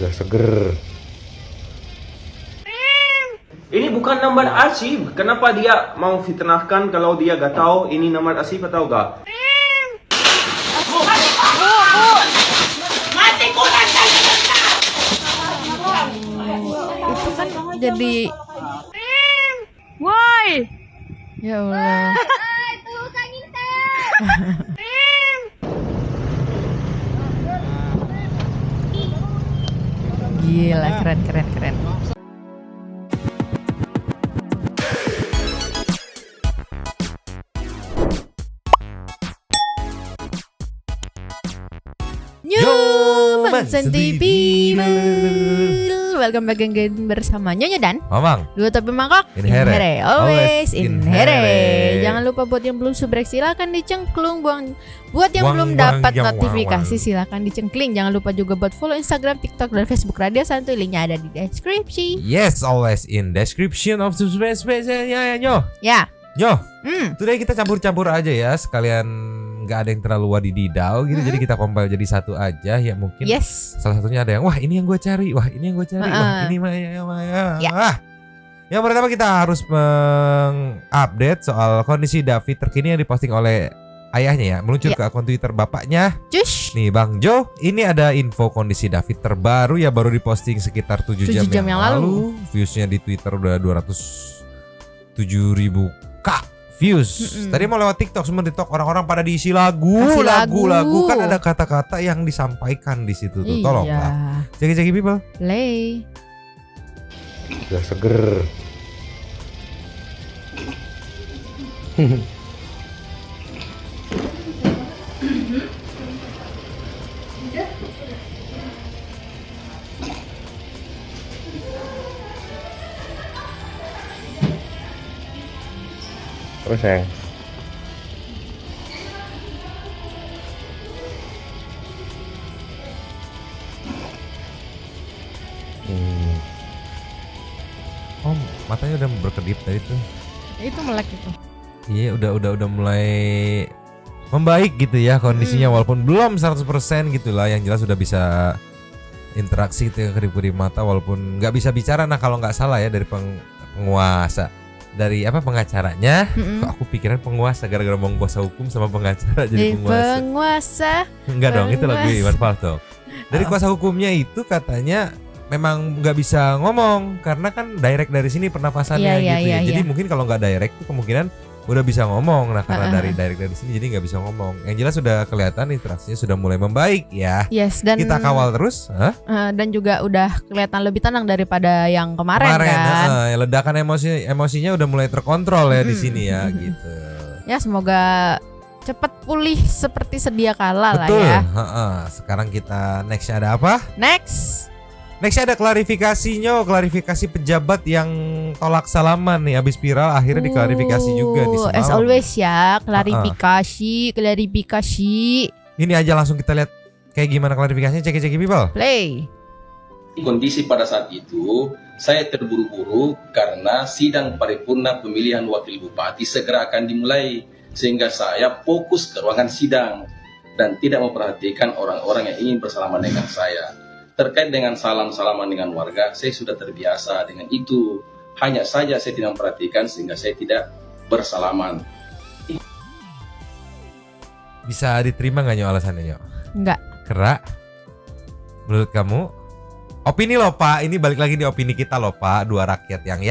Udah seger. Ini bukan nomor arsip. Kenapa dia mau fitnahkan kalau dia gak tahu ini nomor arsip atau gak? Itu kan jadi why? Ya Allah. Gila, keren. Mansan TV. Welcome back again bersama Nyonya dan Mamang. Dua Topi Mangkok. In here. Always in here. here. Jangan lupa buat yang belum subrek silakan dicengklung. Buat yang Buang, belum buang, dapat yang notifikasi buang. silakan dicengkling. Jangan lupa juga buat follow Instagram, TikTok, dan Facebook Radio Santuy. Linknya ada di deskripsi. Yes, always in description of the space ya Nyo. Ya. Nyo. Today kita campur-campur aja ya, sekalian nggak ada yang terlalu wadididau gitu. Jadi kita compile jadi satu aja ya mungkin. Yes. Salah satunya ada yang wah ini yang gue cari, wah ini yang gue cari, wah ini mah Ya. Wah. Yang pertama kita harus mengupdate soal kondisi David terkini yang diposting oleh ayahnya ya, meluncur ke akun Twitter bapaknya. Cush. Nih Bang Jo, ini ada info kondisi David terbaru ya, baru diposting sekitar 7 jam yang lalu. Viewsnya di Twitter udah 207.000 k views. Tadi mau lewat TikTok, semua TikTok orang-orang pada diisi lagu kan ada kata-kata yang disampaikan di situ tuh. Tolonglah. Ceki people. Play. Udah seger. Apa sayang? Oh, matanya udah berkedip tadi tuh. Itu melek itu. Iya, udah mulai membaik gitu ya kondisinya, walaupun belum 100% gitu lah. Yang jelas udah bisa interaksi gitu, kedip-kedip mata walaupun nggak bisa bicara. Nah, kalau nggak salah ya dari penguasa, dari apa pengacaranya, kok aku pikiran penguasa gara-gara mau kuasa hukum sama pengacara jadi penguasa. Enggak dong, itu lagu Iwan Fals dong. Dari kuasa hukumnya itu katanya memang nggak bisa ngomong karena kan direct dari sini pernapasannya gitu ya. Jadi mungkin kalau nggak direct tuh kemungkinan udah bisa ngomong. Nah karena dari direct dari sini jadi nggak bisa ngomong. Yang jelas sudah kelihatan interaksinya sudah mulai membaik ya. Yes, dan kita kawal terus. Dan juga udah kelihatan lebih tenang daripada yang kemarin kan. Ledakan emosinya udah mulai terkontrol ya di sini ya gitu. Ya semoga cepat pulih seperti sedia kala lah Betul. ya. Sekarang kita nextnya ada apa? Nextnya ada klarifikasi pejabat yang tolak salaman nih abis viral, akhirnya diklarifikasi juga nih semalam. As always ya, klarifikasi. Ini aja langsung kita lihat kayak gimana klarifikasinya, cek people. Play. Kondisi pada saat itu saya terburu-buru karena sidang paripurna pemilihan wakil bupati segera akan dimulai, sehingga saya fokus ke ruangan sidang dan tidak memperhatikan orang-orang yang ingin bersalaman dengan saya. Terkait dengan salam-salaman dengan warga, saya sudah terbiasa dengan itu. Hanya saja saya tidak memperhatikan sehingga saya tidak bersalaman. Bisa diterima nggak Nyo alasannya Nyo? Enggak. Kerak. Menurut kamu? Opini loh Pak, ini balik lagi di opini kita loh Pak. Dua rakyat yang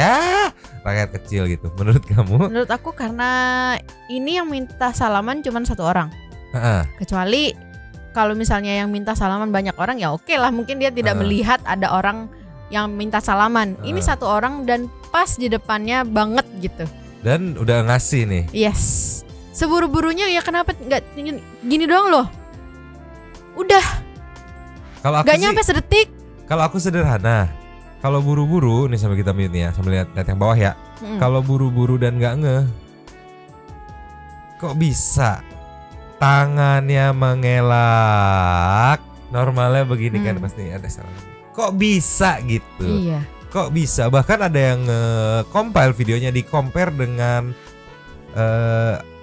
rakyat kecil gitu. Menurut kamu? Menurut aku karena ini yang minta salaman cuma satu orang. Kecuali kalau misalnya yang minta salaman banyak orang ya oke lah, mungkin dia tidak melihat ada orang yang minta salaman. Ini satu orang dan pas di depannya banget gitu. Dan udah ngasih nih. Yes. Seburu-burunya ya kenapa nggak gini doang loh? Udah. Kalau aku nggak nyampe sedetik. Kalau aku sederhana. Kalau buru-buru nih sambil kita mute nih ya, sambil lihat yang bawah ya. Kalau buru-buru dan nggak kok bisa tangannya mengelak, normalnya begini kan pasti ada salah. Kok bisa gitu? Iya. Kok bisa? Bahkan ada yang compile videonya, di compare dengan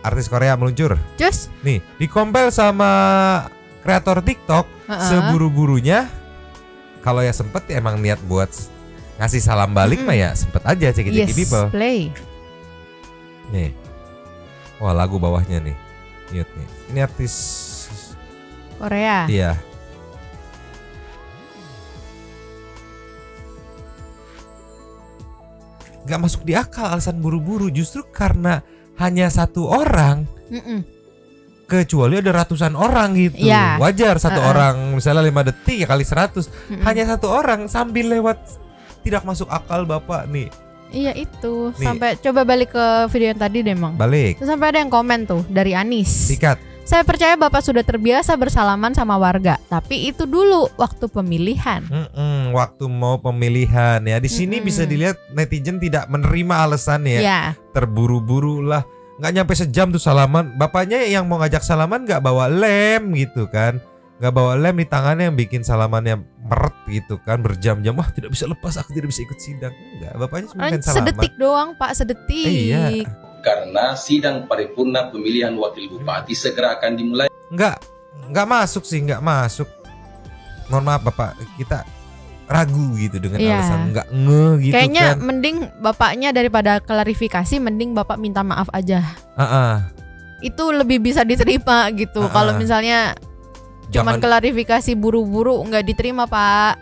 artis Korea meluncur. Just nih di compile sama kreator TikTok, seburu-burunya Kalau ya sempet ya emang niat buat ngasih salam balik mah ya sempet aja ceki-ceki people. Play. Nih. Wah, lagu bawahnya nih. Lihat nih. Ini artis Korea. Iya. Gak masuk di akal alasan buru-buru, justru karena hanya satu orang. Kecuali ada ratusan orang gitu. Ya. Wajar satu orang misalnya 5 detik ya kali 100. Hanya satu orang sambil lewat, tidak masuk akal Bapak nih. Iya itu. Nih. Sampai coba balik ke video yang tadi deh, Mang. Balik. Terus sampai ada yang komen tuh dari Anis. Sikat. Saya percaya Bapak sudah terbiasa bersalaman sama warga, tapi itu dulu waktu pemilihan. Waktu mau pemilihan ya. Di sini bisa dilihat netizen tidak menerima alasannya. Ya. Terburu-buru lah. Nggak nyampe sejam tuh salaman. Bapaknya yang mau ngajak salaman nggak bawa lem gitu kan. Nggak bawa lem di tangannya yang bikin salamannya meret gitu kan. Berjam-jam. Wah, tidak bisa lepas, aku tidak bisa ikut sidang. Enggak, bapaknya cuma pengen salaman. Sedetik doang Pak, sedetik. Iya. Karena sidang paripurna pemilihan wakil bupati segera akan dimulai. Nggak masuk sih, nggak masuk. Mohon maaf Bapak, kita ragu gitu dengan alasan nggak gitu. Kayaknya kan. mending bapaknya daripada klarifikasi, mending bapak minta maaf aja. Itu lebih bisa diterima gitu. Kalau misalnya cuman klarifikasi buru-buru nggak diterima Pak.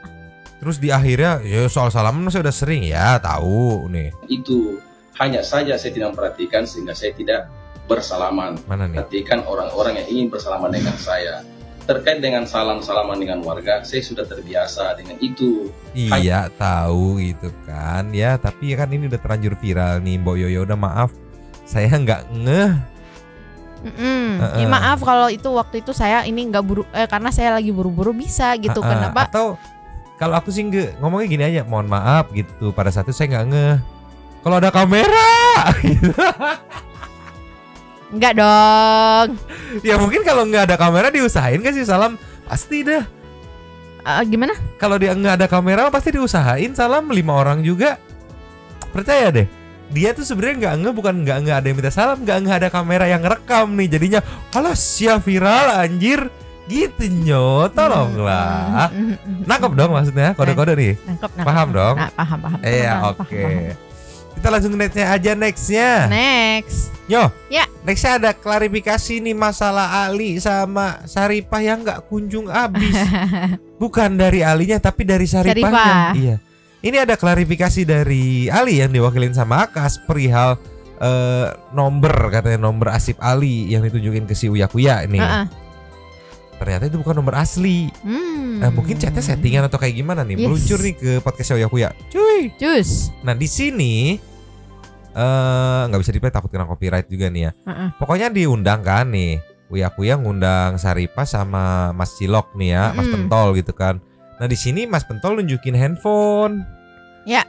Terus di akhirnya ya soal salaman saya udah sering ya tahu nih. Itu hanya saja saya tidak memperhatikan sehingga saya tidak bersalaman. Mana nih? Perhatikan orang-orang yang ingin bersalaman dengan saya. Terkait dengan salaman dengan warga, saya sudah terbiasa dengan itu. Iya tahu itu kan ya, tapi kan ini udah terlanjur viral nih Mbok Yoyo, udah maaf saya nggak ngeh. Ya, maaf kalau itu waktu itu saya ini nggak karena saya lagi buru-buru bisa gitu. Kenapa? Atau kalau aku sih ngomongnya gini aja, mohon maaf gitu, pada saat itu saya nggak ngeh. Kalau ada kamera gitu. Enggak dong. Ya mungkin kalau nggak ada kamera diusahain gak sih salam? Pasti dah. Gimana? Kalau dia nggak ada kamera pasti diusahain salam 5 orang juga. Percaya deh. Dia tuh sebenarnya bukan nggak ada yang minta salam, nggak ada kamera yang rekam nih. Jadinya alah sia viral anjir. Gitu Nyo, tolonglah. Nangkep dong maksudnya kode-kode nih. Nangkep. Paham dong? Paham. Iya, oke. Kita langsung nextnya. Next. Nyo. Ya. Nextnya ada klarifikasi nih masalah Ali sama Saripah yang nggak kunjung habis. Bukan dari Alinya tapi dari Saripahnya. Iya. Ini ada klarifikasi dari Ali yang diwakilin sama Akas perihal katanya nomor Asif Ali yang ditunjukin ke si Uya Kuya ini. Ternyata itu bukan nomor asli. Mungkin chatnya settingan atau kayak gimana nih? Meluncur nih ke podcast Uya Kuya. Cus. Nah di sini nggak bisa diplay takut kena copyright juga nih ya. Pokoknya diundang kan nih. Uya Kuya ngundang Saripah sama Mas Cilok nih ya, Mas Pentol gitu kan. Nah di sini Mas Pentol nunjukin handphone. Ya.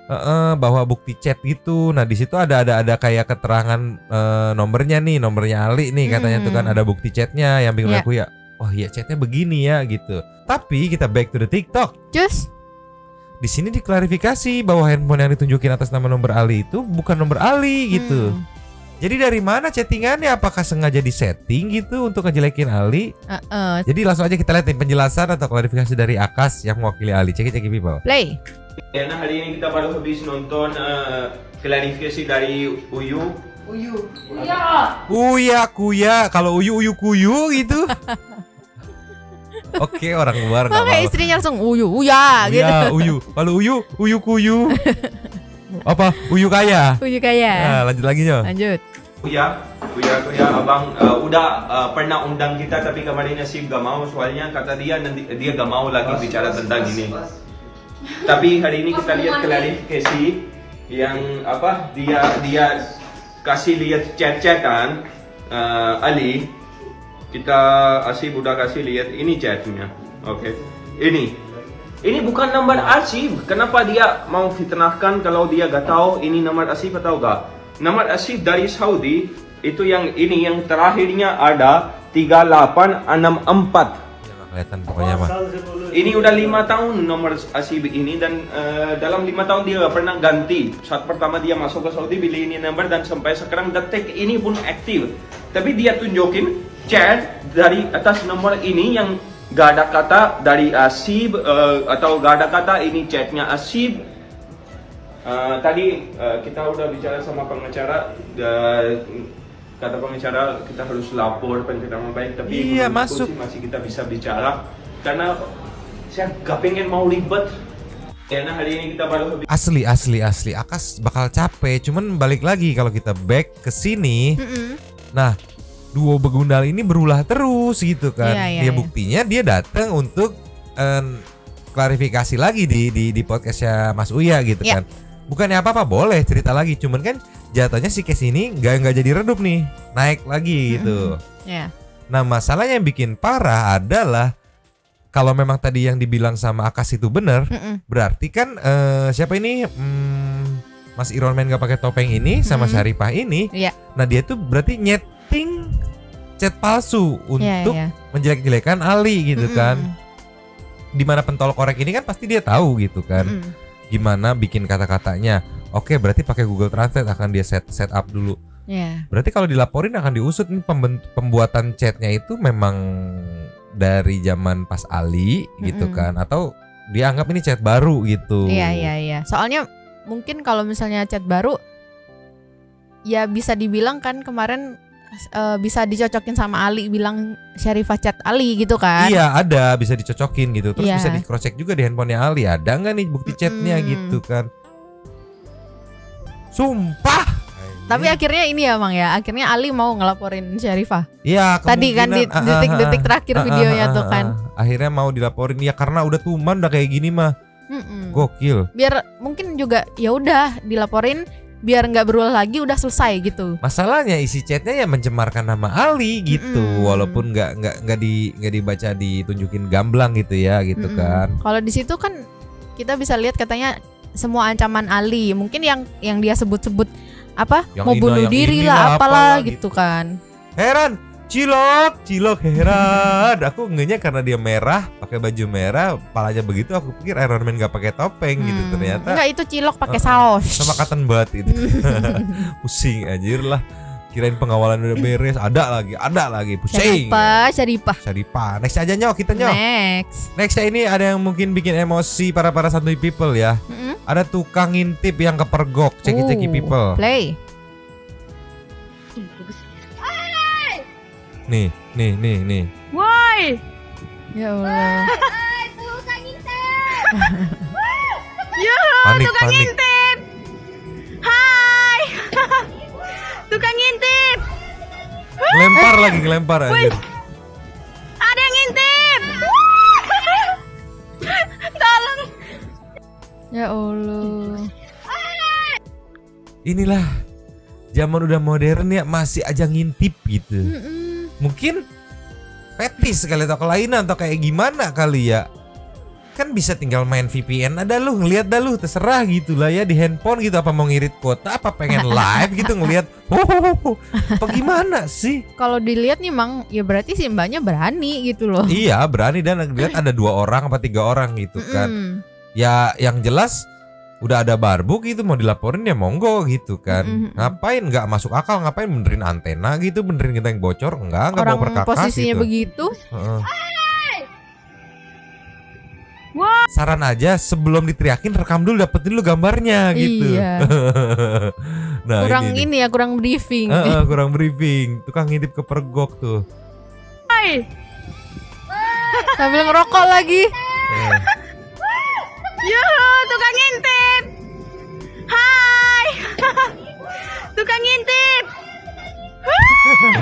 Bawa bukti chat gitu. Nah di situ ada kayak keterangan nomornya Ali nih katanya tuh kan ada bukti chatnya yang bikin Uya Kuya. Oh iya chatnya begini ya gitu. Tapi kita back to the TikTok. Cus. Di sini diklarifikasi bahwa handphone yang ditunjukin atas nama nomor Ali itu bukan nomor Ali gitu. Jadi dari mana chattingannya? Apakah sengaja disetting gitu untuk ngejelekin Ali? Jadi langsung aja kita lihat nih penjelasan atau klarifikasi dari Akas yang mewakili Ali. Cek people. Play. Karena hari ini kita baru habis nonton klarifikasi dari Uya Kuya. Kalau Uyu Kuyu gitu. Oke, orang luar nggak mau. Istrinya langsung Uya gitu. Iya, Uyu. Kalau Uyu Kuyu. Apa? Uyu kaya. Nah, lanjut lagi Nyo. Lanjut. Kuya, abang udah pernah undang kita tapi kemarin Nasib gak mau soalnya kata dia nanti dia gak mau lagi bicara tentang ini. Tapi hari ini kita lihat klarifikasi yang apa dia kasih lihat chat-chatan Ali. Kita Asif udah kasih lihat ini chatnya. Oke. Ini bukan nomor Asif. Kenapa dia mau fitnahkan kalau dia gak tahu ini nomor Asif atau gak? Nomor Asif dari Saudi itu yang ini yang terakhirnya ada 3864. Kelihatan pokoknya mah. Ini udah 5 tahun nomor Asif ini dan dalam 5 tahun dia gak pernah ganti. Saat pertama dia masuk ke Saudi pilih ini nomor dan sampai sekarang detik ini pun aktif. Tapi dia tunjukin chat dari atas nomor ini yang Gak ada kata dari Asib atau gak ada kata ini chatnya Asib. Tadi kita udah bicara sama pengacara, kata pengacara kita harus lapor pencemaran nama baik, tapi Iya, menurutku masuk. sih masih kita bisa bicara karena saya gak pengen mau ribet. Karena hari ini kita baru habis. Asli Akas bakal capek. Cuman balik lagi kalau kita back ke sini. Nah, duo begundal ini berulah terus gitu kan. Iya, Ya buktinya dia datang untuk klarifikasi lagi di podcastnya Mas Uya gitu Iya. kan. Bukannya apa-apa, boleh cerita lagi. Cuman kan jatuhnya si case ini nggak jadi redup nih, naik lagi gitu. Ya. Nah, masalahnya yang bikin parah adalah kalau memang tadi yang dibilang sama Akas itu benar, berarti kan siapa ini Mas Iron Man gak pakai topeng ini sama Syarifah ini, Iya. nah dia tuh berarti nyeting chat palsu untuk Iya. menjelek-jelekan Ali gitu kan. Dimana pentol korek ini kan pasti dia tahu gitu kan, gimana bikin kata-katanya. Oke, berarti pakai Google Translate akan dia set up dulu. Iya. Berarti kalau dilaporin akan diusut nih pembuatan chatnya itu memang dari zaman pas Ali gitu kan, atau dianggap ini chat baru gitu. Iya. Soalnya mungkin kalau misalnya chat baru, ya bisa dibilang kan kemarin bisa dicocokin sama Ali, bilang Syarifah chat Ali gitu kan. Iya, ada bisa dicocokin gitu. Terus Iya. bisa di cross check juga di handphonenya Ali, ada nggak nih bukti chatnya gitu kan. Sumpah. Tapi akhirnya ini ya Mang ya, akhirnya Ali mau ngelaporin Syarifah. Iya, Tadi kan di detik-detik terakhir videonya tuh kan. Akhirnya mau dilaporin ya karena udah tuman udah kayak gini mah. Gokil. Biar mungkin juga ya udah dilaporin biar nggak berulang lagi, udah selesai gitu. Masalahnya isi chatnya ya mencemarkan nama Ali gitu, walaupun nggak dibaca ditunjukin gamblang gitu ya gitu kan. Kalau di situ kan kita bisa lihat katanya semua ancaman Ali, mungkin yang dia sebut-sebut apa Yang mau ina, bunuh yang diri inilah, lah apalah apalah gitu kan. Heran, cilok heran. Aku ngenya karena dia merah, pakai baju merah, palanya begitu. Aku pikir Iron Man gak pakai topeng gitu, ternyata Enggak, itu cilok pakai saus. sama cotton bud itu. Pusing anjir lah. Kirain pengawalan udah beres, ada lagi pusing. Syarifah. Next aja nyok kita nyok. Next ini ada yang mungkin bikin emosi para santuy people ya. Ada tukang ngintip yang kepergok, ceki people. Play. Nih. Woi, Ya Allah. tukang ngintip. Yuh, Panik. ngintip. Hai. Tukang ngintip. Ngelempar anjir. Ada yang ngintip. Tolong. Ya Allah. Inilah zaman udah modern ya, masih aja ngintip gitu. Mungkin fetis kali atau kelainan atau kayak gimana kali ya. Kan bisa tinggal main VPN, ada lu ngelihat dah lu, terserah gitu lah ya di handphone gitu, apa mau ngirit kuota, apa pengen live gitu ngelihat. Apa gimana sih? Kalau dilihat nih Mang, ya berarti si mbaknya berani gitu loh. Iya, berani, dan lihat ada 2 orang apa 3 orang gitu kan. Ya yang jelas udah ada barbuk gitu, mau dilaporin ya monggo gitu kan. Ngapain nggak masuk akal, ngapain benerin antena gitu, benerin kita yang bocor, enggak Orang mau perkakas posisinya gitu. begitu. Saran aja sebelum diteriakin rekam dulu, dapetin dulu gambarnya gitu. Iya. Nah, kurang briefing. kurang briefing. Tukang ngintip kepergok tuh. Hai. Sambil ngerokok lagi. Yuh, tukang ngintip. Hai. Tukang ngintip.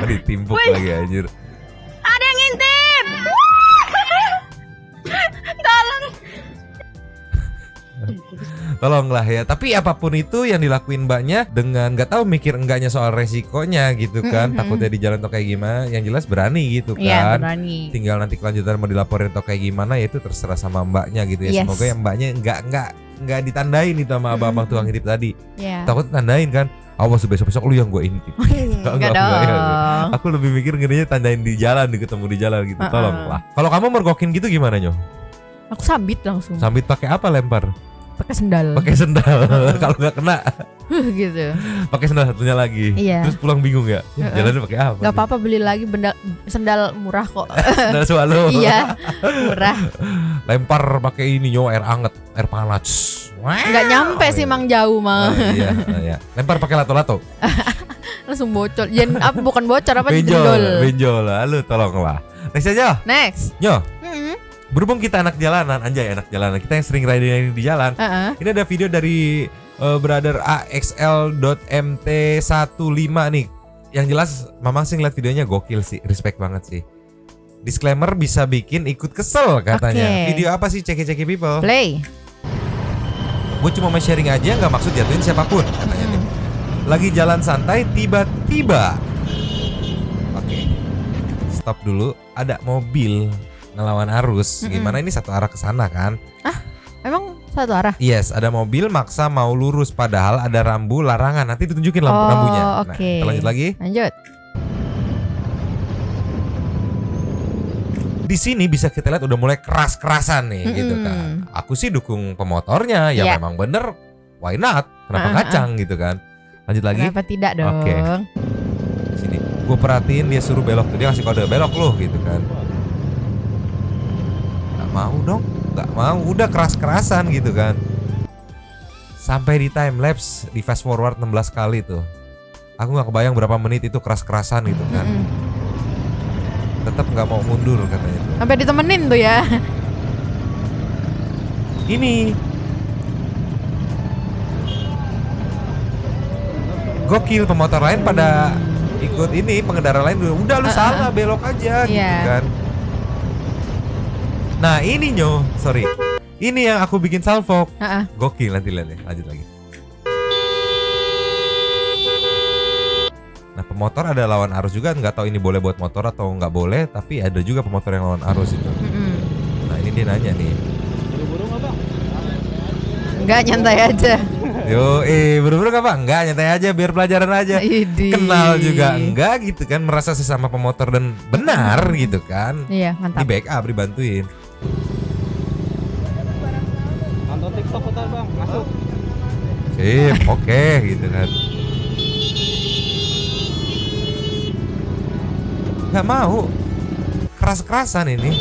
Ditimpuk lagi anjir. Ada yang ngintip. Tolong. Tolonglah ya. Tapi apapun itu yang dilakuin mbaknya dengan nggak tahu mikir enggaknya soal resikonya gitu kan. Takutnya di jalan atau kayak gimana. Yang jelas berani gitu kan. Iya, berani. Tinggal nanti kelanjutan mau dilaporin atau kayak gimana ya itu terserah sama mbaknya gitu ya. Yes. Semoga yang mbaknya nggak ditandain itu sama abang-abang tukang ngintip tadi. Iya. Takut tandain kan. Awas besok-besok lu yang gue intip. Enggak dong. Aku lebih mikir ngerinya tandain di jalan, ketemu di jalan gitu. Tolonglah. Kalau kamu mergokin gitu gimana Nyo? Aku sambit langsung. Sambit pakai apa lempar? Pakai sendal. Pakai sendal. Kalau nggak kena gitu. Pakai sendal satunya lagi. Iya. Terus pulang bingung ya? Jalannya pakai apa? Gak apa-apa, beli lagi sendal murah kok. Sendal swallow. Iya, murah. Lempar pakai ini air anget, air panas. Nggak nyampe sih Mang jauh mah. Iya. Lempar pakai lato-lato. Langsung bocor. Apa bukan bocor apa Benjol. jendol. Lalu tolonglah. Next aja. Next. Nyo. Berhubung kita anak jalanan, anjay anak jalanan, kita yang sering riding di jalan. Ini ada video dari brother axl.mt15 nih. Yang jelas Mamang sih ngeliat videonya gokil sih, respect banget sih. Disclaimer bisa bikin ikut kesel katanya. Video apa sih ceki people? Play. Gue cuma mau sharing aja, nggak maksud jatuhin siapapun katanya nih. Lagi jalan santai tiba-tiba. Oke. Stop dulu, ada mobil ngelawan arus. Gimana ini satu arah ke sana kan? Emang satu arah? Yes, ada mobil maksa mau lurus padahal ada rambu larangan. Nanti ditunjukin rambunya. Nah, kita lanjut lagi. Lanjut. Di sini bisa kita lihat udah mulai keras-kerasan nih gitu kan. Aku sih dukung pemotornya, ya memang bener. Why not? Kenapa kacang gitu kan? Lanjut lagi. Kenapa tidak dong? Oke. Di sini gue perhatiin dia suruh belok tuh, dia ngasih kode belok loh gitu kan. Mau dong, nggak mau, udah keras-kerasan gitu kan. Sampai di time lapse, di fast forward 16 kali tuh. Aku nggak kebayang berapa menit itu keras-kerasan gitu kan. Tetap nggak mau mundur katanya tuh. Sampai ditemenin tuh ya. Ini gokil, pemotor lain pada ikut ini, pengendara lain udah lu salah belok aja gitu kan. Nah ini ini yang aku bikin salvo. Gokil, nanti lihat deh, lanjut lagi. Nah pemotor ada lawan arus juga, nggak tahu ini boleh buat motor atau nggak boleh, tapi ada juga pemotor yang lawan arus itu. Nah ini dia nanya nih. Buru-buru nggak bang? Enggak, nyantai aja. Yo, buru-buru nggak bang? Enggak, nyantai aja biar pelajaran aja. Kenal juga enggak gitu kan, merasa sesama pemotor dan benar gitu kan. Iya, mantap. Di backup, dibantuin. Nonton TikTok bentar bang, masuk. Sip, oke gitu kan. Gak mau, keras-kerasan ini.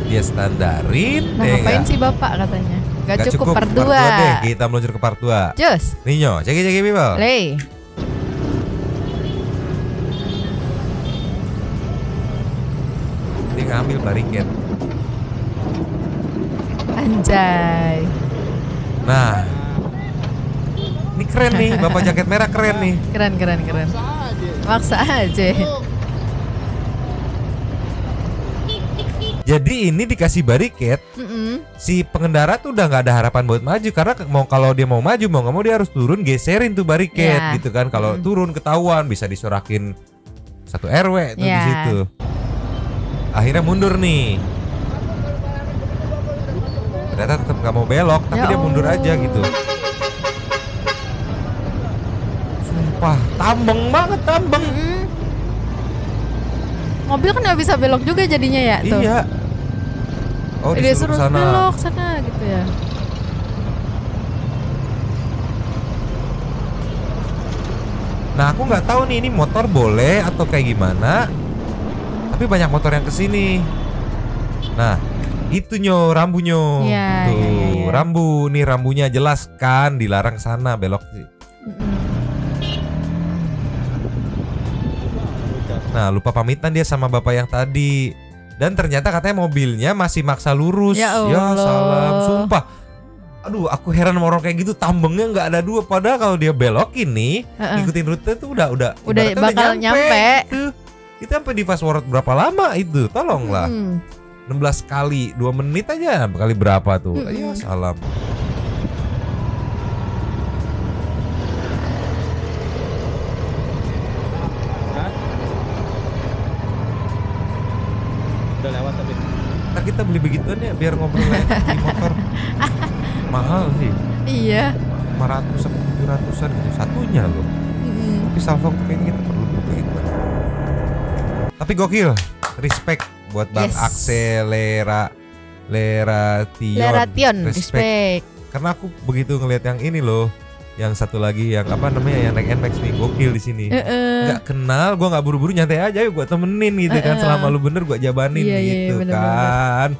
Dia standarin. Nah ngapain sih bapak katanya? Gak cukup part 2 deh, kita meluncur ke part 2. Cus Ninyo, ceki people. Play. Dia ngambil bariket. Anjay. Nah, ini keren nih, bapak jaket merah keren nih. Keren. Maksa aja. Jadi ini dikasih bariket, si pengendara tuh udah nggak ada harapan buat maju karena kalau dia mau maju mau nggak mau dia harus turun geserin tuh bariket gitu kan. Kalau turun ketahuan bisa disorakin satu RW tuh di situ. Akhirnya mundur nih. Ternyata tetap nggak mau belok tapi dia mundur aja gitu. Sumpah, tambeng banget. Mobil kan nggak bisa belok juga jadinya ya tuh. Iya. Oh dia disuruh suruh sana. belok sana gitu ya. Nah aku nggak tahu nih ini motor boleh atau kayak gimana. Tapi banyak motor yang kesini. Nah itu rambunya. Tuh rambu nih, rambunya jelas kan dilarang sana belok sih. Nah lupa pamitan dia sama bapak yang tadi. Dan ternyata katanya mobilnya masih maksa lurus. Ya salam, sumpah. Aduh aku heran sama orang kayak gitu, tambengnya nggak ada dua. Padahal kalau dia belokin nih, ikutin rute tuh udah bakal nyampe. Gitu. Kita sampai di fast forward berapa lama itu? Tolonglah. 16 kali 2 menit aja kali berapa tuh? Ya salam. Udah lewat tapi. Ntar kita beli begituan ya biar ngobrol di motor. Mahal sih. Iya. 500 sampai 700-an gitu satunya loh. Tapi Salfok tuh kayaknya kita perlu begitu. Tapi gokil. Respect buat Bang Leration. Respect. Karena aku begitu ngelihat yang ini loh. Yang satu lagi yang apa namanya yang naik NMAX nih gokil di sini. Nggak kenal, gue nggak buru-buru, nyantai aja, yuk gue temenin gitu kan. Selama lu bener gue jabanin gitu bener, kan.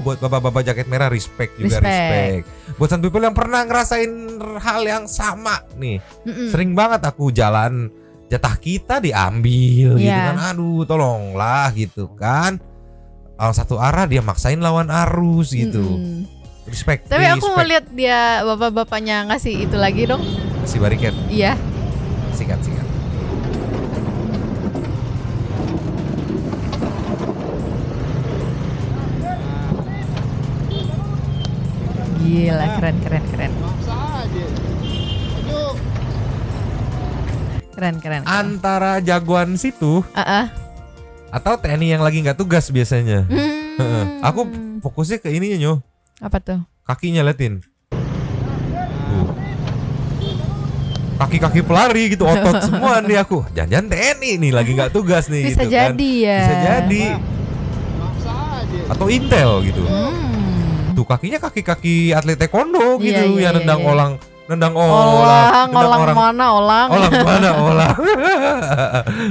Buat bapak-bapak jaket merah respect juga respect. Buat some people yang pernah ngerasain hal yang sama nih, sering banget aku jalan jatah kita diambil gitu kan. Aduh tolonglah gitu kan. Satu arah dia maksain lawan arus gitu. Respect. Tapi aku mau lihat dia bapak-bapaknya ngasih itu lagi dong. Si bariket. Iya. Sikat. Gila, keren. Keren. Antara jagoan situ atau TNI yang lagi nggak tugas biasanya. Aku fokusnya ke ininya Nyo. Apa tuh? Kakinya liatin. Tuh. Kaki-kaki pelari gitu, otot semua nih aku. Jangan-jangan TNI nih lagi nggak tugas nih. Bisa gitu jadi kan. ya. Bisa jadi. Atau Intel gitu. Tuh kakinya kaki-kaki atlet taekwondo gitu, yang nendang orang. Nendang orang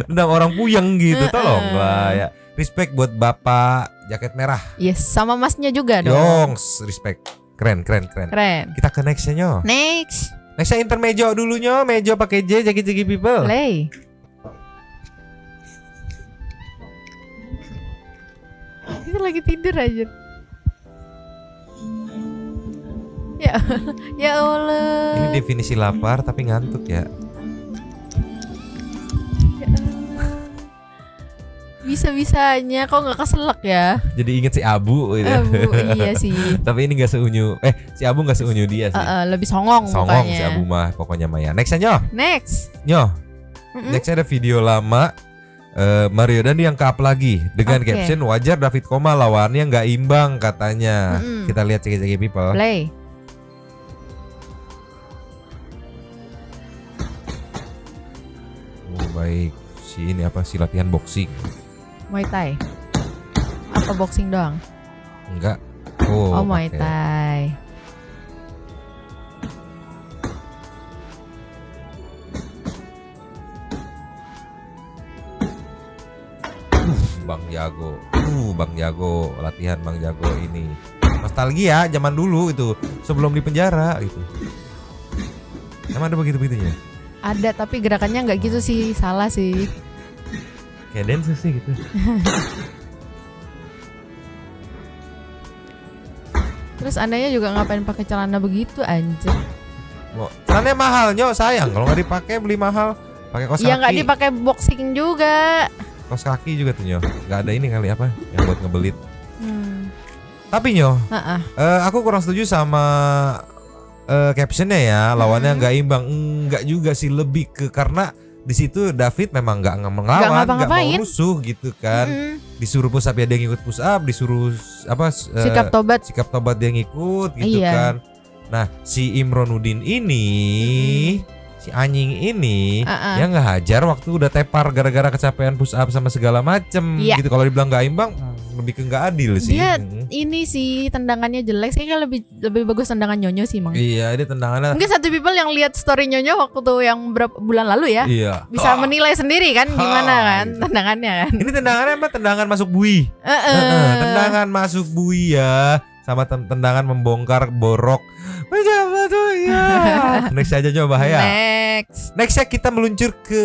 nendang orang puyeng gitu. Tolonglah ya. Respect buat bapak jaket merah. Yes, sama masnya juga dong. Yongs, respect. Keren. Kita ke nextnya Nyo. Nextnya intermejo dulu Nyo. Mejo pakai J, jaki-jaki people. Play. Ini lagi tidur aja. Ya Allah. Ini definisi lapar tapi ngantuk ya. Bisa-bisanya kok nggak keselak ya? Jadi inget si Abu gitu. Iya sih. Tapi ini nggak seunyu. Si Abu nggak seunyu dia sih. Lebih songong Songong mukanya. si Abu mah pokoknya Maya. Nextnya Nyo. Nyo. Nextnya ada video lama Mario Dandi yang ke-up lagi dengan caption wajar David Koma lawannya nggak imbang katanya. Kita lihat cek people. Play. Oh baik. Si ini apa sih latihan boxing? Muay Thai. Apa boxing doang? Enggak. Muay Thai. Bang Jago, latihan Bang Jago ini. Nostalgia zaman dulu itu, sebelum di penjara gitu. Emang ada begitu-begitunya? Ada, tapi gerakannya nggak gitu sih, salah sih. Kayak dance sih gitu. Terus andanya juga ngapain pakai celana begitu anjir? Celananya mahal Nyo, sayang kalau nggak dipakai beli mahal. Pakai kaos kaki. Ya nggak dipakai boxing juga. Kaos kaki juga tuh Nyo. Nggak ada ini kali apa yang buat ngebelit. Tapi Nyo, aku kurang setuju sama captionnya ya, lawannya nggak imbang. Enggak juga sih, lebih ke karena di situ David memang nggak ngelawan, nggak mau rusuh gitu kan. Disuruh push up ya dia ngikut push up, disuruh apa sikap tobat dia ngikut gitu kan. Nah si Imronuddin ini, si anjing ini yang nggak hajar waktu udah tepar gara-gara kecapean push up sama segala macem gitu. Kalau dibilang nggak imbang, lebih ke nggak adil sih. Dia ini sih tendangannya jelek sih, kan lebih bagus tendangan Nyonyo sih Mang. Iya, dia tendangannya. Mungkin satu people yang lihat story Nyonyo waktu yang berapa bulan lalu ya, bisa menilai sendiri kan gimana kan gitu. Tendangannya kan. Ini tendangannya apa? Tendangan masuk bui. Tendangan masuk bui ya, sama tendangan membongkar borok. Macam tuh ya. Next aja coba ya. Nextnya kita meluncur ke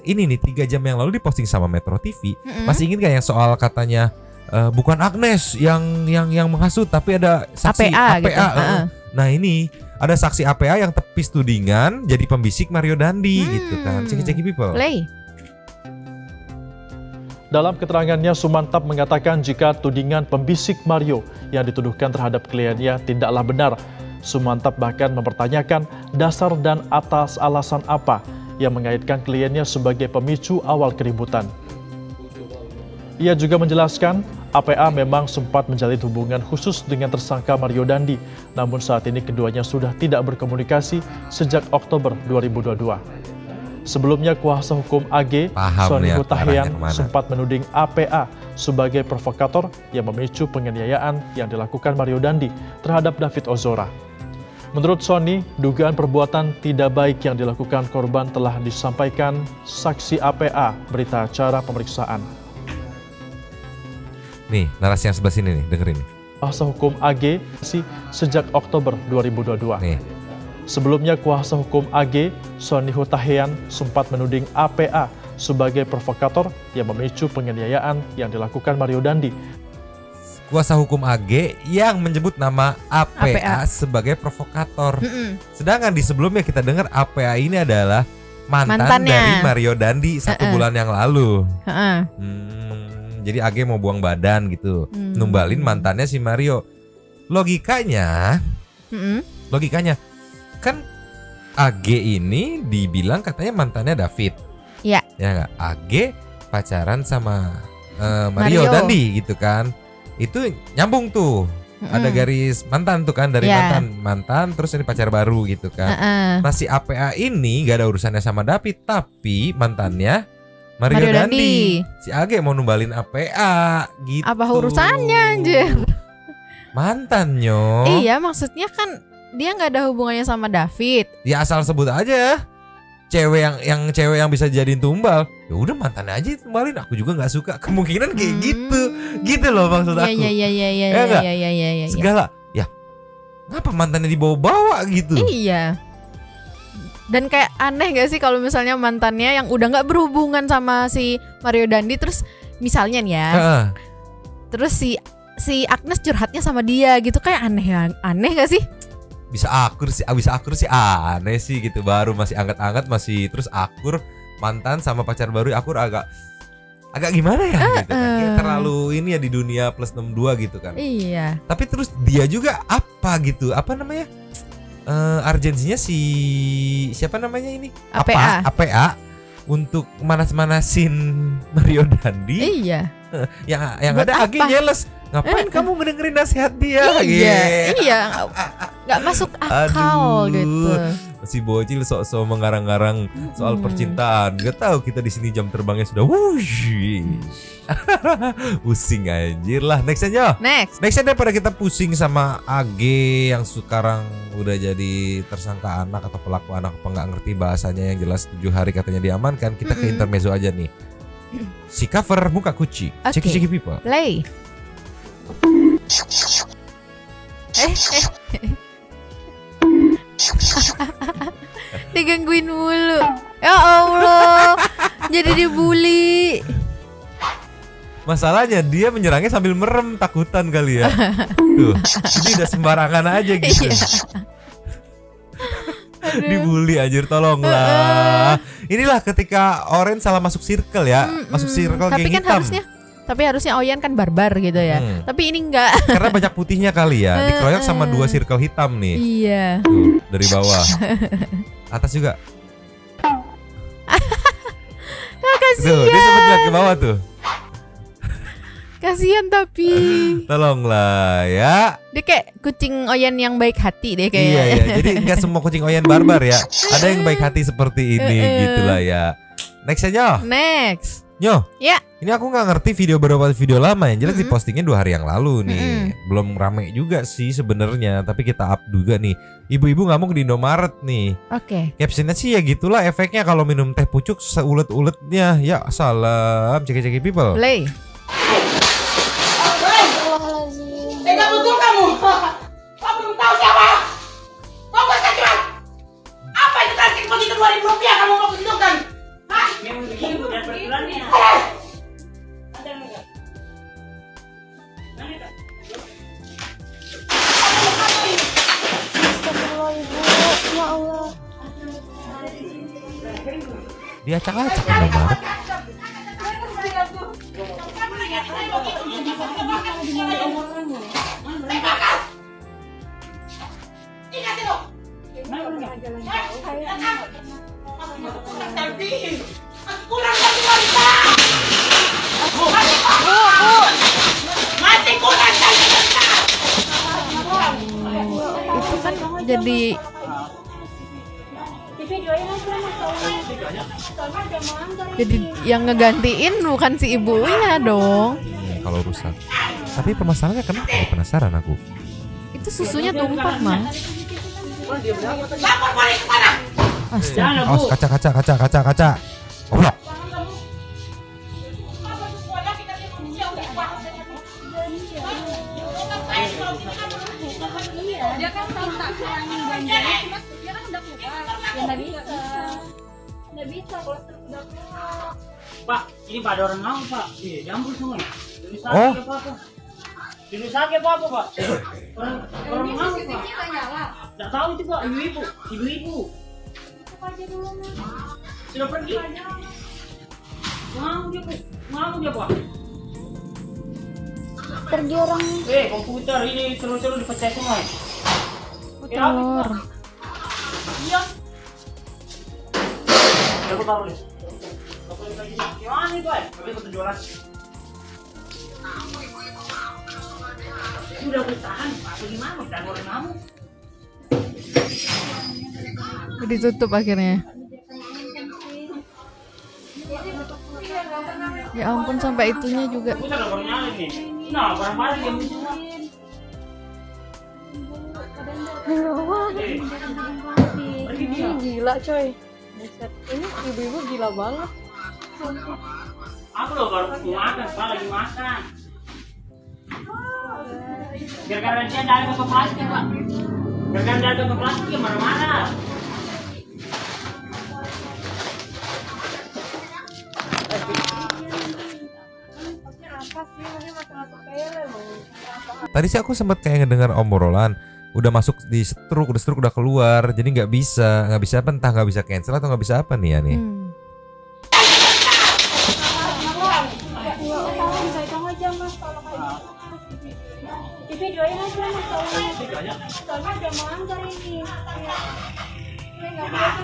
ini nih, 3 jam yang lalu diposting sama Metro TV. Masih ingat gak yang soal katanya bukan Agnes yang menghasut tapi ada saksi APA gitu. Nah ini ada saksi APA yang tepis tudingan jadi pembisik Mario Dandi gitu kan. Ceki people. Play. Dalam keterangannya, Sumantap mengatakan jika tudingan pembisik Mario yang dituduhkan terhadap kliennya tidaklah benar. Sumantap bahkan mempertanyakan dasar dan atas alasan apa yang mengaitkan kliennya sebagai pemicu awal keributan. Ia juga menjelaskan APA memang sempat menjalin hubungan khusus dengan tersangka Mario Dandi, namun saat ini keduanya sudah tidak berkomunikasi sejak Oktober 2022. Sebelumnya kuasa hukum AG, Sony Hutahian, sempat menuding APA sebagai provokator yang memicu penganiayaan yang dilakukan Mario Dandi terhadap David Ozora. Menurut Sony, dugaan perbuatan tidak baik yang dilakukan korban telah disampaikan saksi APA berita acara pemeriksaan. Nih, narasi yang sebelah sini nih, dengerin nih. Kuasa hukum AG sejak Oktober 2022. Nih. Sebelumnya kuasa hukum AG, Sony Hutahian, sempat menuding APA sebagai provokator yang memicu penganiayaan yang dilakukan Mario Dandi. Kuasa hukum AG yang menyebut nama APA sebagai provokator. Sedangkan di sebelumnya kita dengar APA ini adalah mantan dari Mario Dandi 1 bulan yang lalu. Jadi AG mau buang badan gitu, numbalin mantannya si Mario. Logikanya kan AG ini dibilang katanya mantannya David. Iya. Ya nggak? AG pacaran sama Mario Dandi gitu kan. Itu nyambung tuh. Ada garis mantan tuh kan, dari mantan terus ini pacar baru gitu kan. Nah si APA ini gak ada urusannya sama David, tapi mantannya Mario Dandi. Si AG mau numbalin APA gitu. Apa urusannya anjir? Mantannya. Iya, maksudnya kan dia nggak ada hubungannya sama David. Ya asal sebut aja. Cewek yang bisa jadiin tumbal, ya udah mantannya aja tumbalin. Aku juga nggak suka, kemungkinan kayak gitu loh maksud aku. Iya. Segala, ya ngapa mantannya dibawa-bawa gitu? Iya. Dan kayak aneh gak sih kalau misalnya mantannya yang udah nggak berhubungan sama si Mario Dandi, terus misalnya nih ya, terus si Agnes curhatnya sama dia gitu, kayak aneh gak sih? Bisa akur sih aneh sih gitu, baru masih anget-anget masih terus akur, mantan sama pacar baru akur agak gimana ya gitu kan, kayak terlalu ini ya di dunia plus 62 gitu kan. Iya. Tapi terus dia juga apa namanya urgensinya si siapa namanya ini APA untuk manas-manasin Mario Dandi. Iya. yang ada AG jealous. Ngapain kamu ngedengerin nasihat dia? Iya. Gak masuk akal gitu. Si bocil sok-sok mengarang-arang soal percintaan. Gak tahu kita di sini jam terbangnya sudah wush. Pusing anjir lah. Nextnya daripada kita pusing sama AG yang sekarang udah jadi tersangka anak atau pelaku anak apa nggak ngerti bahasanya, yang jelas 7 hari katanya diamankan. Kita ke intermezzo aja nih. Si cover muka kuci. Ceki people. Play. Digangguin mulu. Ya Allah. Jadi dibully. Masalahnya dia menyerangnya sambil merem, takutan kali ya. Tuh, jadi udah sembarangan aja gitu. Dibully anjir, tolonglah. Inilah ketika Oren salah masuk circle ya. Masuk circle tapi geng kan hitam. Tapi harusnya Oyan kan barbar gitu ya. Tapi ini enggak. Karena banyak putihnya kali ya. Dikeroyok sama 2 circle hitam nih. Iya. Tuh, dari bawah. Atas juga. Kasihan. Tuh, dia sempat lihat ke bawah tuh. Kasihan tapi. Tolonglah ya. Dia kayak kucing Oyan yang baik hati deh kayaknya. Iya. Jadi enggak semua kucing Oyan barbar ya. Ada yang baik hati seperti ini gitulah ya. Nextnya Nyo. Ya. Ini aku nggak ngerti beberapa video lama yang jelas dipostingnya 2 hari yang lalu nih. Belum rame juga sih sebenarnya, tapi kita up juga nih. Ibu-ibu ngamuk di Indomaret nih. Oke. Captionnya sih ya gitulah efeknya kalau minum teh pucuk seulet-uletnya. Ya salam ceki-ceki people. Play. Tega betul kamu. Kamu belum tahu siapa? Mau gue sajuan? Apa itu tasik begitu 2.000 rupiah kamu mau kusidungkan? Hah? Memang begitu dan peraturannya. Ada enggak? Mana kak? Astagfirullah ibu, ya Allah. Dia acak-acak Indomaret. Itu kan jadi yang ngegantiin bukan si ibunya dong. Kalau rusak. Tapi permasalahannya kenapa? Penasaran aku. Itu susunya tumpah, Mang. Lapor polisi mana? Astaga. Awas kaca. Goblok. Dia kan tahu tak kurangin belanjanya, cuma dia kan udah keluar. Ya nggak bisa. Nggak bisa kalau udah keluar. Pak, ini Pak ada orang mau Pak. Jambul semua. Oh. Dulu sakit apa Pak? Orang mau Pak. Nggak nyala. Nggak tahu itu Pak, ibu-ibu. Apa aja dulu mah. Sudah pergi. Mau dia Pak. Pergi orang Komputer ini terus dipecah semua. Telur. Iya. Aku taruh nih. Gimana nih Pak? Tapi aku jualan. Sudah bertahan, Pak. Gimana? Dan orang kamu. Ditutup akhirnya. Ya ampun, sampai itunya juga. Kita udah baru nyalin nih. Nah, barang-barang dia semua. Pergi dia. gila coy. Buset. Ini ibu-ibu gila banget. Aku loh baru makan, Pak, lagi makan. Gara-gara dia dari ke plastik, Pak. Gara-gara dari ke plastik dia marah-marah. Tadi sih aku sempat kayak ngedengar obrolan, udah masuk di stroke, udah keluar, jadi nggak bisa apa, entah nggak bisa cancel atau nggak bisa apa nih ya nih. Videoin aja mas, soalnya ada melanggar ini. Nggak biasa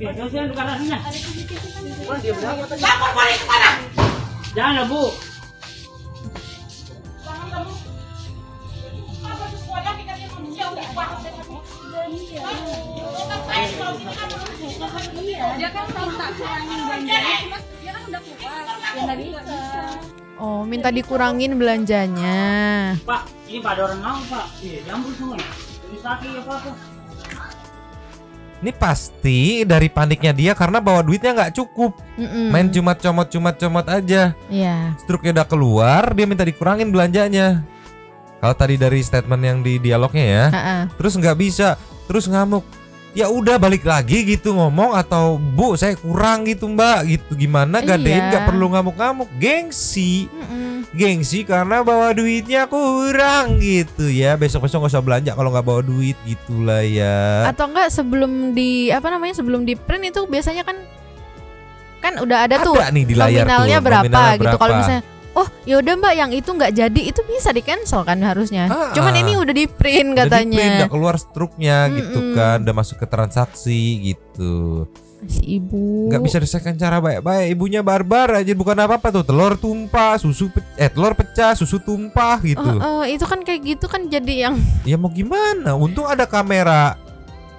Jangan bukan rasanya. Lapor polisi mana? Jangan Bu. Dia kan tahu tak kurangin belanjanya, cuma dia kan udah keluar. Ya nggak bisa. Oh, minta dikurangin belanjanya. Pak, ini Pak ada orang mau Pak. Jambul semua. Jadi sakit apa? Ini pasti dari paniknya dia karena bawa duitnya nggak cukup. Main cuma comot aja. Iya. Struknya udah keluar, dia minta dikurangin belanjanya. Kalau tadi dari statement yang di dialognya ya, terus nggak bisa, terus ngamuk. Ya udah balik lagi gitu ngomong, atau Bu saya kurang gitu Mbak gitu, gimana gadein, nggak perlu ngamuk-ngamuk, gengsi. Gengsi karena bawa duitnya kurang gitu ya. Besok-besok gak usah belanja kalau nggak bawa duit gitulah ya. Atau enggak sebelum sebelum di print itu biasanya kan udah ada tuh nih di layar nominalnya tuh, berapa nominalnya gitu. Kalau berapa. misalnya yaudah Mbak yang itu nggak jadi, itu bisa di cancel kan harusnya. Cuman ini udah di print katanya. Udah di print, udah keluar struknya gitu kan, udah masuk ke transaksi gitu. Si ibu nggak bisa diselesaikan cara baik-baik, ibunya barbar aja, bukan apa-apa tuh, telur tumpah, telur pecah, susu tumpah gitu. Itu kan kayak gitu kan jadi yang ya mau gimana, untung ada kamera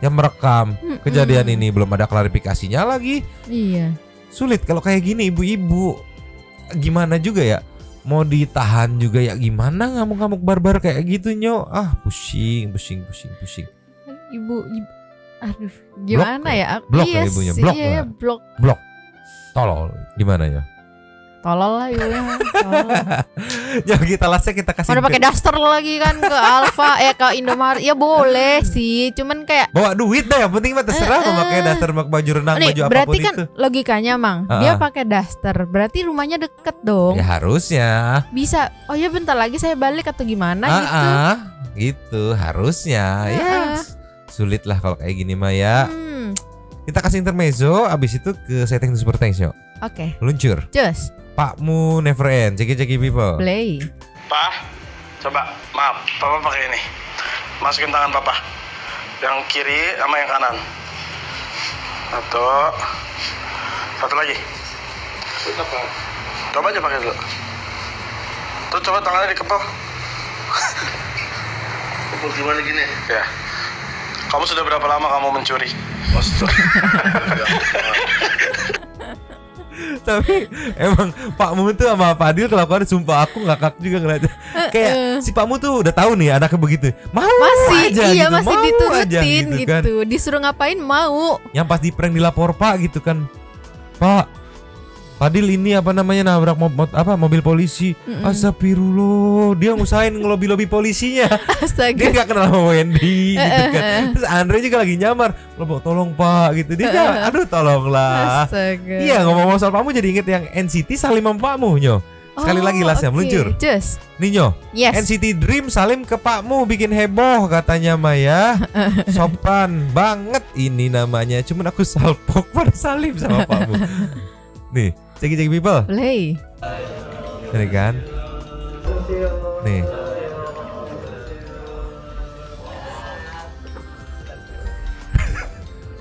yang merekam kejadian ini, belum ada klarifikasinya lagi. Iya. Sulit kalau kayak gini, ibu-ibu gimana juga ya, mau ditahan juga ya gimana, ngamuk-ngamuk barbar kayak gitu Nyo. Pusing. Ibu aduh, gimana ya? Blok ya ibunya, blok. Iya, blok. Tolol, gimana ya? Tolol lah ibunya. Ya kita kasih. Udah pakai daster lagi kan ke Alfa, ke Indomaret. Ya boleh sih, cuman kayak bawa duit dah, yang penting mah terserah mau pakai daster, mau baju renang, nih, baju apapun berarti itu. Kan logikanya Mang, dia pakai daster, berarti rumahnya deket dong. Ya harusnya. Bisa. Oh ya bentar lagi saya balik atau gimana gitu. Gitu harusnya. Ya. Sulit lah kalau kayak gini mah ya. Kita kasih intermezzo, abis itu ke setting super thanks yuk. Oke. Luncur. Just. Pakmu never end. Ceki people. Play. Pak, coba maaf, Papa pakai ini. Masukin tangan Papa. Yang kiri sama yang kanan. Satu lagi. Coba aja pakai dulu. Tuh coba tangannya dikepal. Kepal gimana gini? Ya. Kamu sudah berapa lama kamu mencuri? Tapi emang Pakmu tuh sama Fadil kelakuan sumpah aku ngakak juga ngeliatnya. Kayak si Pak Mu tuh udah tahu nih anaknya begitu. Mau Masih aja iya gitu, masih mau diturutin aja gitu, kan. disuruh ngapain mau. Yang pas di prank dilapor Pak gitu kan. Pak Fadil ini apa namanya nabrak mobil polisi. Astagfirullah, dia ngusahain ngelobi-lobi polisinya. Dia Astaga. gak kenal sama Wendy gitu kan. Terus Andre juga lagi nyamar, lo tolong Pak gitu. Dia bilang, aduh tolonglah. Astaga. Iya, ngomong-ngomong soal Pak Mu jadi inget yang NCT Salim sama Pak Mu, Nyo. Sekali lagi lasnya oke. meluncur. Just. Nih Nyo, Yes. NCT Dream Salim ke Pak Mu bikin heboh katanya Maya. Sopan banget ini namanya. Cuman aku salpok pada Salim sama Pak Mu. Nih, ceki people. Play. Ini kan. Nih.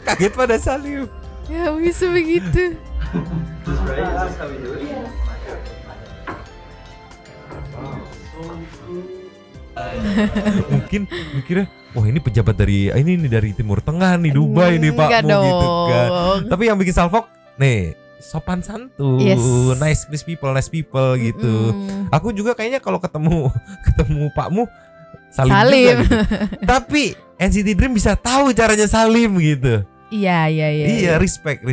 Kaget pada Salim. Ya bisa begitu. Mungkin mikirnya, wah ini pejabat dari dari Timur Tengah nih, Dubai nih Pak Enggak Mu gitu kan. dong. Tapi yang bikin salpok nih sopan santun, Yes. nice people gitu. Aku juga kayaknya kalau ketemu Pak Mu Salim. Salim. Juga gitu. Tapi NCT Dream bisa tahu caranya Salim gitu. Iya. Iya, respect.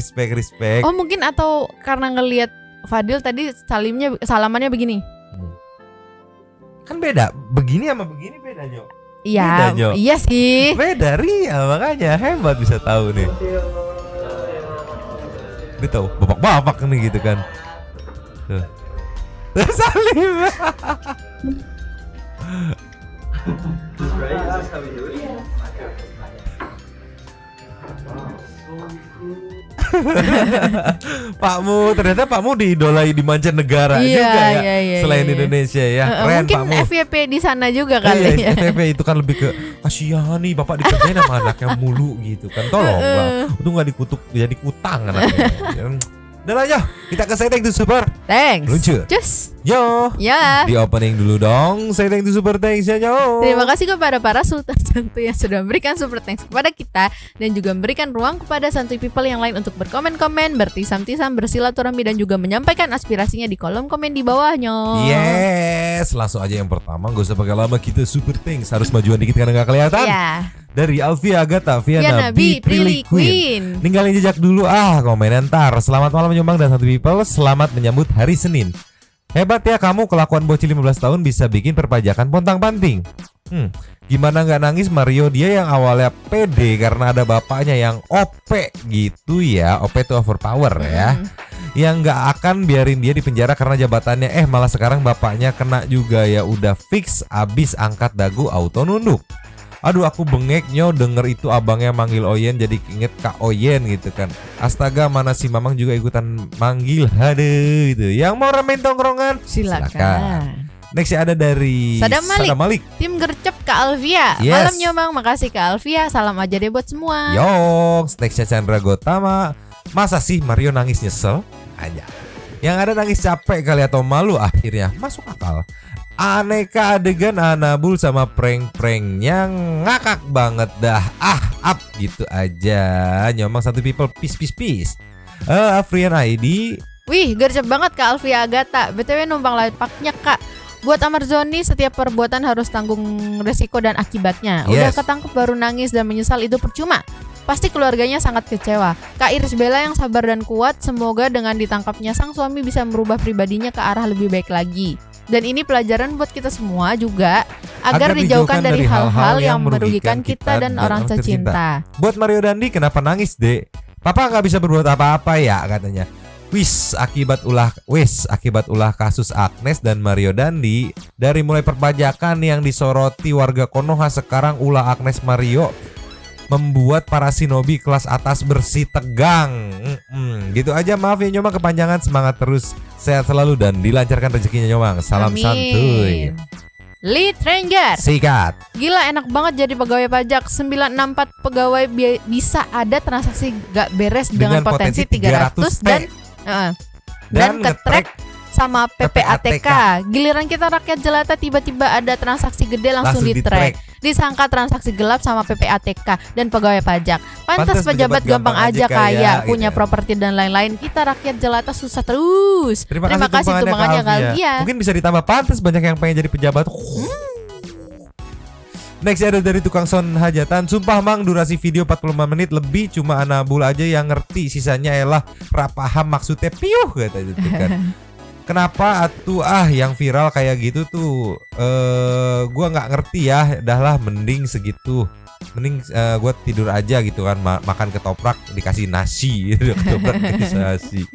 Oh mungkin atau karena ngelihat Fadil tadi salamannya begini. Kan beda, begini sama begini beda Nyo. Iya, Beda, Nyo. iya sih. Beda Ria, makanya hebat bisa tahu nih. Dia tahu bapak-bapak nih gitu kan. Tuh. Salim. Ternyata Pak Mu diidolai di mancanegara Iya, juga ya. iya, Selain iya. Indonesia ya. Keren mungkin Pak Mu. FYP di sana juga kali Iya, ya. FVP itu kan lebih ke kasihan nih bapak dikerjain sama anaknya mulu gitu kan. Tolong lah. Untung gak dikutuk jadi kutang anaknya. Udah lah Yo, kita ke Say Thank to Super. Thanks. Lucu. Just. Yo. Ya. Di opening dulu dong. Say Thank to Super Thanks ya Yo. Terima kasih kepada para sultan santuy yang sudah memberikan super thanks kepada kita dan juga memberikan ruang kepada santuy people yang lain untuk berkomen-komen, bertisam-tisam, bersilaturahmi dan juga menyampaikan aspirasinya di kolom komen di bawahnya. Yes, langsung aja yang pertama. Gak usah pakai lama, kita super thanks. Harus majuan dikit karena gak kelihatan. Iya. Dari Alfia Agatha, Viana B, Prilly Prilly Queen. Ninggalin jejak dulu komen ntar. Selamat malam Nyumbang dan Satu People. Selamat menyambut hari Senin. Hebat ya kamu, kelakuan bocil 15 tahun bisa bikin perpajakan pontang-panting. Gimana gak nangis Mario, dia yang awalnya pede karena ada bapaknya yang OP gitu ya. OP itu overpower ya. Yang gak akan biarin dia di penjara karena jabatannya. Malah sekarang bapaknya kena juga ya. Udah fix abis angkat dagu auto nunduk. Aduh aku bengek Nyo denger itu abangnya manggil Oyen jadi inget Kak Oyen gitu kan. Astaga, mana si Mamang juga ikutan manggil. Aduh gitu. Yang mau ramein tongkrongan Silakan. Next ada dari Sadam Malik. Malik. Tim gercep Kak Alfia. Yes. Malam Nyomang, makasih Kak Alfia. Salam aja deh buat semua. Yong, nextnya Chandra Gotama. Masa sih Mario nangis nyesel? Aja. Yang ada nangis capek kali atau malu akhirnya. Masuk akal. Aneka adegan Anabul sama prank-pranknya ngakak banget dah. Up gitu aja. Nyomang Satu People, peace. Afrian ID. Wih, gercep banget Kak Alfia Agatha. BTW numpang lapaknya Kak. Buat Amarzoni, setiap perbuatan harus tanggung resiko dan akibatnya. Udah Yes. ketangkep baru nangis dan menyesal itu percuma. Pasti keluarganya sangat kecewa. Kak Iris Bella yang sabar dan kuat. Semoga dengan ditangkapnya sang suami bisa merubah pribadinya ke arah lebih baik lagi. Dan ini pelajaran buat kita semua juga agar dijauhkan dari hal-hal yang merugikan kita dan orang tercinta. Buat Mario Dandi, kenapa nangis Dek? Papa nggak bisa berbuat apa-apa ya katanya. Akibat ulah kasus Agnes dan Mario Dandi. Dari mulai perpajakan yang disoroti warga Konoha, sekarang ulah Agnes Mario membuat para shinobi kelas atas bersih tegang. Gitu aja, maaf ya Nyomang kepanjangan. Semangat terus, sehat selalu dan dilancarkan rezekinya Nyomang. Salam Amin. santuy. Lee Trenger. Sikat. Gila enak banget jadi pegawai pajak. 964 pegawai bisa ada transaksi gak beres dengan potensi 300 dan ketrek sama PPATK. Giliran kita rakyat jelata tiba-tiba ada transaksi gede langsung di track. disangka transaksi gelap sama PPATK dan pegawai pajak. Pantas Pantas pejabat gampang aja kaya, gitu punya ya. properti dan lain-lain. Kita rakyat jelata susah terus. Terima kasih tumpangannya Kak Alfia. Alfia. Mungkin bisa ditambah pantas banyak yang pengen jadi pejabat. Next ada dari tukang sound hajatan. Sumpah mang, durasi video 45 menit lebih, cuma Anabul aja yang ngerti, sisanya elah ra paham maksudnya piuh kata gitu kan. Kenapa atuh yang viral kayak gitu tuh gua nggak ngerti ya. Dah lah mending segitu. Mending gue tidur aja gitu kan, makan ketoprak dikasih nasi gitu. Ketoprak dikasih nasi.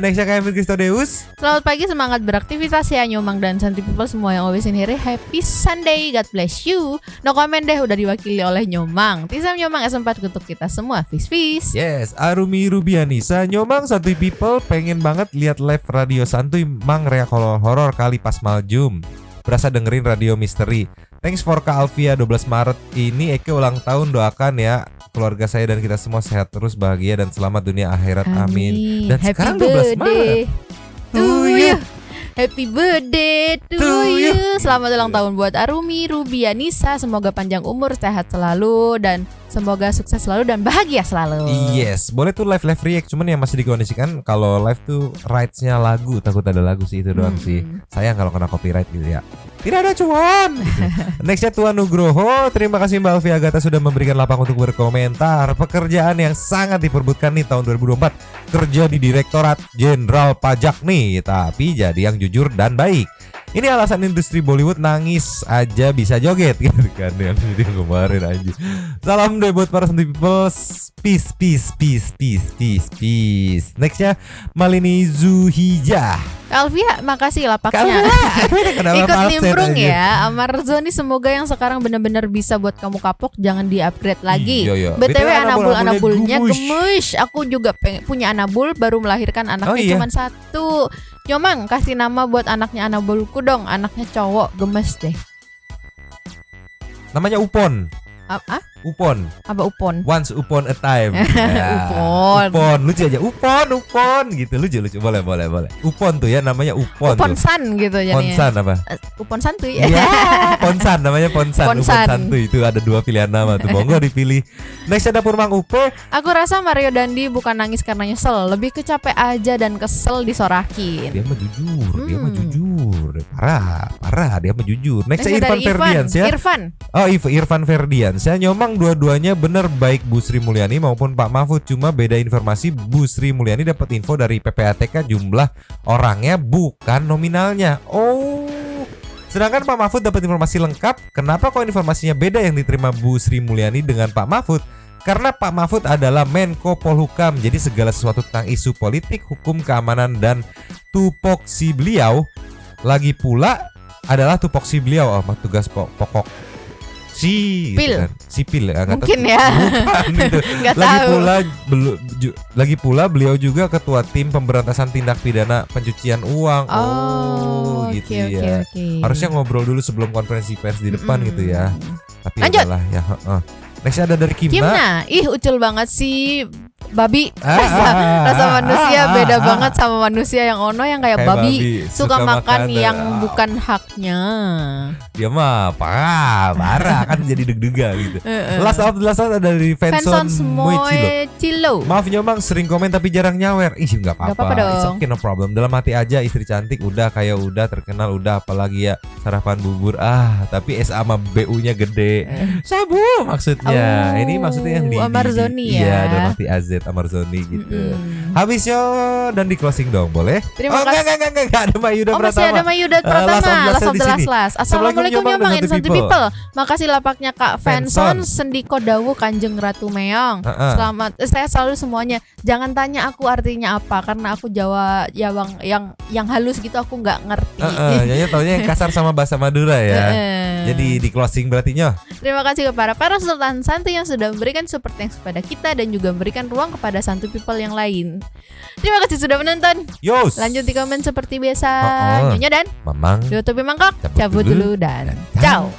Nextnya kayak Kristodeus. Selamat pagi, semangat beraktivitas ya Nyomang dan Santi People semua yang always in here. Happy Sunday, God bless you. No comment deh, udah diwakili oleh Nyomang. Tisam Nyomang S4 untuk kita semua. Peace. Yes, Arumi Rubianisa. Nyomang Santuy People pengen banget lihat live radio Santuy mang reak horor kali pas Maljum. Berasa dengerin radio misteri. Thanks for Kak Alfia 12 Maret ini Eke ulang tahun, doakan ya keluarga saya dan kita semua sehat terus, bahagia dan selamat dunia akhirat, amin. Dan Happy sekarang 12 Maret birthday to you. Happy birthday to you. Selamat ulang tahun buat Arumi Rubianisa. Semoga panjang umur, sehat selalu, dan semoga sukses selalu dan bahagia selalu. Yes, boleh tuh live react, cuman yang masih dikondisikan kalau live tuh rights-nya lagu, takut ada lagu sih itu doang sih. Sayang kalau kena copyright gitu ya. Tidak ada cuan. Gitu. Nextnya Tuan Nugroho. Terima kasih Mbak Alfia Agatha sudah memberikan lapang untuk berkomentar. Pekerjaan yang sangat diperbutkan nih tahun 2024. Kerja di Direktorat Jenderal Pajak nih, tapi jadi yang jujur dan baik. Ini alasan industri Bollywood nangis aja bisa joget gitu kan, yang video kemarin aja. Salam deh buat para Santuy People. Peace. Nextnya Malini Zuhijah. Alfia, makasih lapaknya. Ikut nimbrung ya. Amarzoni, semoga yang sekarang benar-benar bisa buat kamu kapok, jangan di-upgrade lagi. Iya. BTW anabulnya gemush. gemush. Aku juga punya anabul, baru melahirkan anaknya cuma satu. Nyomang, kasih nama buat anaknya anabulku dong. Anaknya cowok, gemes deh. Namanya Upon. Upon. Apa Upon? Once upon a time. Upon. Lucu aja. Upon gitu. Lucu. Boleh. Upon tuh ya, namanya Upon. Upon tuh. San gitu jadinya. Ponsan apa? Upon santuy. Iya, Ponsan namanya Ponsan. Upon Ponsan. santuy itu ada 2 pilihan nama tuh. Monggo dipilih. Next ada Purmang Upe. Aku rasa Mario Dandi bukan nangis karena nyesel, lebih kecapek aja dan kesel disorakin. Dia mah jujur. Parah. Dia mah jujur. Next Dari Irfan Ferdians ya. Irfan Ferdians ya. Nyomang dua-duanya bener, baik Bu Sri Mulyani maupun Pak Mahfud, cuma beda informasi. Bu Sri Mulyani dapat info dari PPATK jumlah orangnya bukan nominalnya. Sedangkan Pak Mahfud dapat informasi lengkap. Kenapa kok informasinya beda yang diterima Bu Sri Mulyani dengan Pak Mahfud? Karena Pak Mahfud adalah Menko Polhukam, jadi segala sesuatu tentang isu politik, hukum, keamanan, dan tupoksi beliau lagi pula adalah tupoksi beliau tugas pokok sipil ya, mungkin ya. Bukan, gitu. Lagi pula beliau juga ketua tim pemberantasan tindak pidana pencucian uang. Gitu ya. Harusnya ngobrol dulu sebelum konferensi pers di depan gitu ya. Tapi lanjut ya. Next ada dari Kimna. Ih, ucul banget sih babi. Rasa manusia beda banget sama manusia yang ono yang kayak babi. Suka makan yang bukan haknya. Dia mah parah kan jadi deg-degan gitu. Last ada dari Fanson Moechilo. Maaf Nyomang sering komen tapi jarang nyawer. Nggak apa-apa dong. It's okay, no problem. Dalam hati aja, istri cantik udah, kaya udah, terkenal udah, apalagi ya sarapan bubur. Tapi SA sama BU-nya gede. Sabu maksudnya. Ini maksudnya yang di Amarzoni ya. Iya, dalam hati AZ Amarzoni gitu. Habisnya dan di closing dong, boleh? Terima kasih. Enggak ada Mayuda Pratama. Masih ada Mayuda Pratama. Las. Assalamualaikum Nyomang Santuy People. Makasih lapaknya Kak Fanson, Sendiko Dawu, Kanjeng Ratu Meong. Selamat, saya selalu semuanya. Jangan tanya aku artinya apa, karena aku Jawa yang halus gitu aku nggak ngerti. Nyonya taunya yang kasar sama bahasa Madura ya. Jadi di closing berarti Nyoh. Terima kasih kepada para Sultan Santuy yang sudah memberikan support thanks kepada kita dan juga memberikan ruang kepada Santuy People yang lain. Terima kasih sudah menonton. Yos. Lanjut di komen seperti biasa. Nyonya dan Mamang Youtube Mangkok cabut dulu dan ciao.